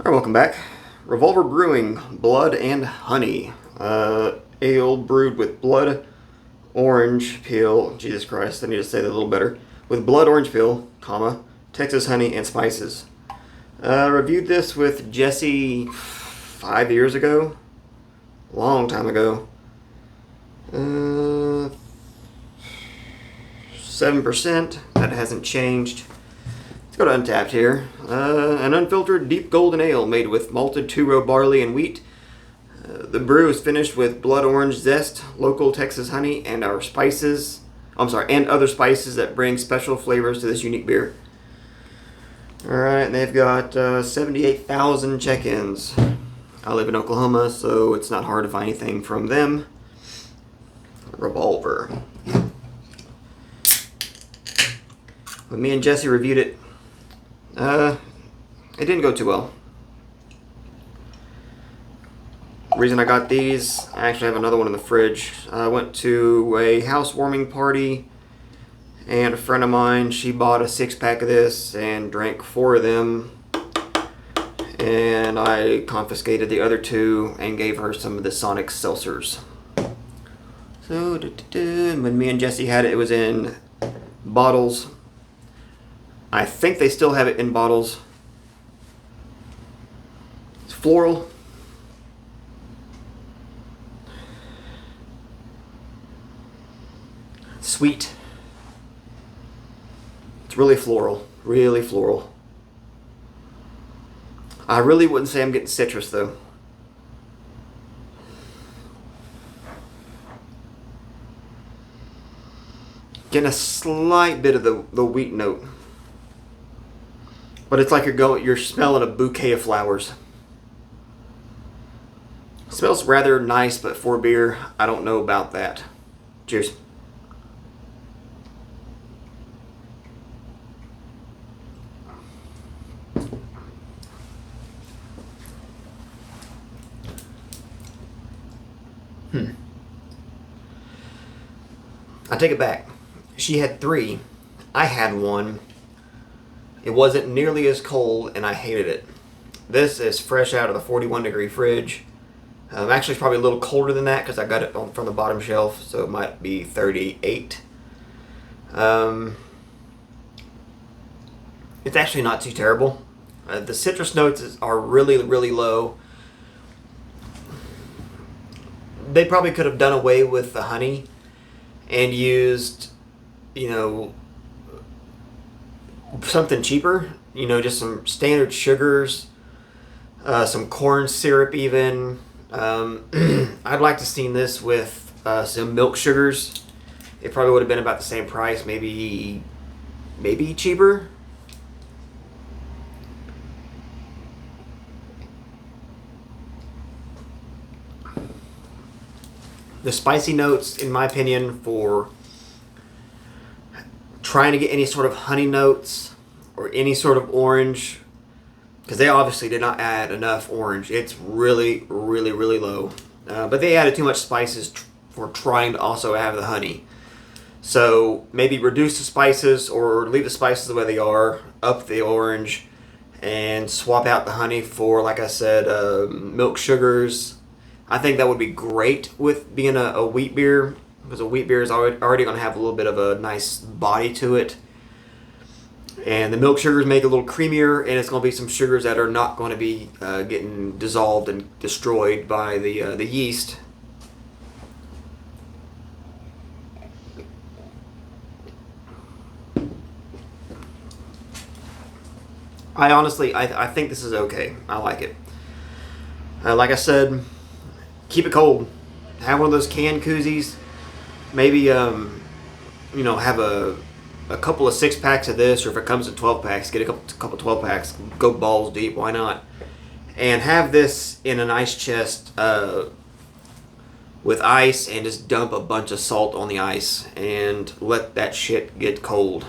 Alright, welcome back. Revolver Brewing, Blood and Honey. Ale brewed with blood orange peel, Jesus Christ, I need to say that a little better. With blood orange peel, comma, Texas honey and spices. Reviewed this with Jesse 5 years ago. Long time ago. 7%, that hasn't changed. Let's go to Untapped here. An unfiltered deep golden ale made with malted two-row barley and wheat. The brew is finished with blood orange zest, local Texas honey, and our spices. And other spices that bring special flavors to this unique beer. Alright, they've got 78,000 check-ins. I live in Oklahoma, so it's not hard to find anything from them. Revolver. When me and Jesse reviewed it, it didn't go too well. The reason I got these, I actually have another one in the fridge. I went to a housewarming party, and a friend of mine, she bought a 6-pack of this and drank 4 of them. And I confiscated the other 2 and gave her some of the Sonic seltzers. So, when me and Jesse had it, it was in bottles. I think they still have it in bottles. It's floral. Sweet. It's really floral. Really floral. I really wouldn't say I'm getting citrus though. Getting a slight bit of the wheat note. But it's like you're smelling a bouquet of flowers. It smells rather nice, but for beer, I don't know about that. Cheers. I take it back. She had 3. I had 1. It wasn't nearly as cold, and I hated it. This is fresh out of the 41-degree fridge. Actually, it's probably a little colder than that because I got it from the bottom shelf, so it might be 38. It's actually not too terrible. The citrus notes are really, really low. They probably could have done away with the honey and used, something cheaper, just some standard sugars, some corn syrup even. I'd like to see this with some milk sugars. It probably would have been about the same price, maybe cheaper. The spicy notes, in my opinion, for trying to get any sort of honey notes or any sort of orange, because they obviously did not add enough orange. It's really, really, really low. But they added too much spices for trying to also have the honey. So maybe reduce the spices or leave the spices the way they are, up the orange, and swap out the honey for, like I said, milk sugars. I think that would be great with being a wheat beer, because a wheat beer is already going to have a little bit of a nice body to it. And the milk sugars make it a little creamier, and it's going to be some sugars that are not going to be getting dissolved and destroyed by the yeast. I think this is okay. I like it. Like I said, keep it cold. Have one of those canned koozies. Maybe, have a couple of 6-packs of this, or if it comes in 12-packs, get a couple 12-packs. Go balls deep, why not? And have this in an ice chest with ice, and just dump a bunch of salt on the ice and let that shit get cold.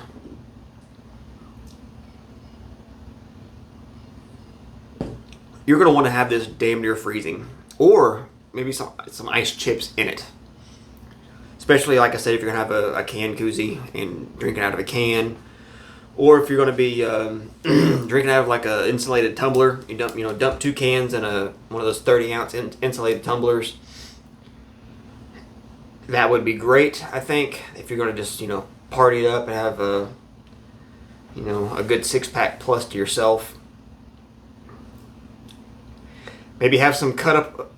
You're going to want to have this damn near freezing. Or maybe some ice chips in it. Especially, like I said, if you're going to have a can koozie and drinking out of a can. Or if you're going to be drinking out of like a insulated tumbler, you dump 2 cans in one of those 30-ounce insulated tumblers. That would be great, I think, if you're going to just party it up and have a good 6-pack plus to yourself. Maybe have some cut up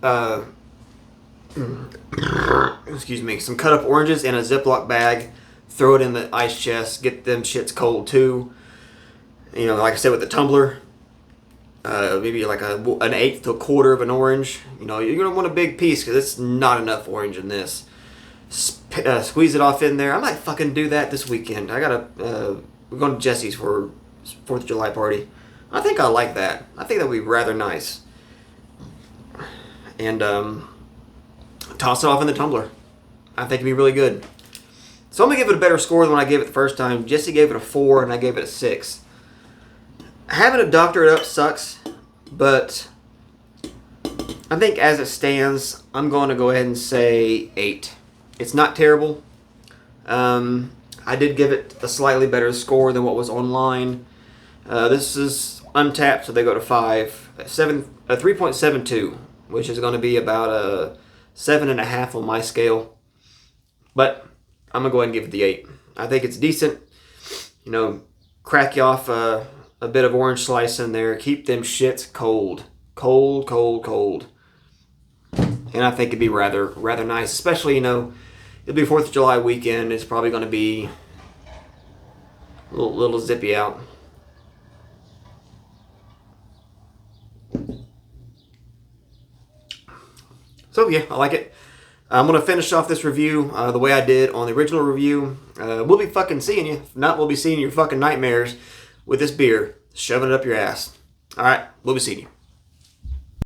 some cut up oranges in a Ziploc bag. Throw it in the ice chest. Get them shits cold too. Like I said with the tumbler, maybe like an eighth to a quarter of an orange. You're gonna want a big piece because it's not enough orange in this. Squeeze it off in there. I might fucking do that this weekend. We're going to Jesse's for 4th of July party. I think I like that. I think that would be rather nice. And toss it off in the tumbler. I think it'd be really good. So I'm going to give it a better score than when I gave it the first time. Jesse gave it a 4 and I gave it a 6. Having to doctor it up sucks, but I think as it stands, I'm going to go ahead and say 8. It's not terrible. I did give it a slightly better score than what was online. This is Untapped, so they go to 5. 3.72, which is going to be about a 7.5 on my scale. But I'm going to go ahead and give it the 8. I think it's decent. Crack you off a bit of orange slice in there. Keep them shits cold. Cold, cold, cold. And I think it'd be rather nice. Especially, it'll be 4th of July weekend. It's probably going to be a little zippy out. So yeah, I like it. I'm going to finish off this review the way I did on the original review. We'll be fucking seeing you. If not, we'll be seeing your fucking nightmares with this beer. Shoving it up your ass. Alright, we'll be seeing you.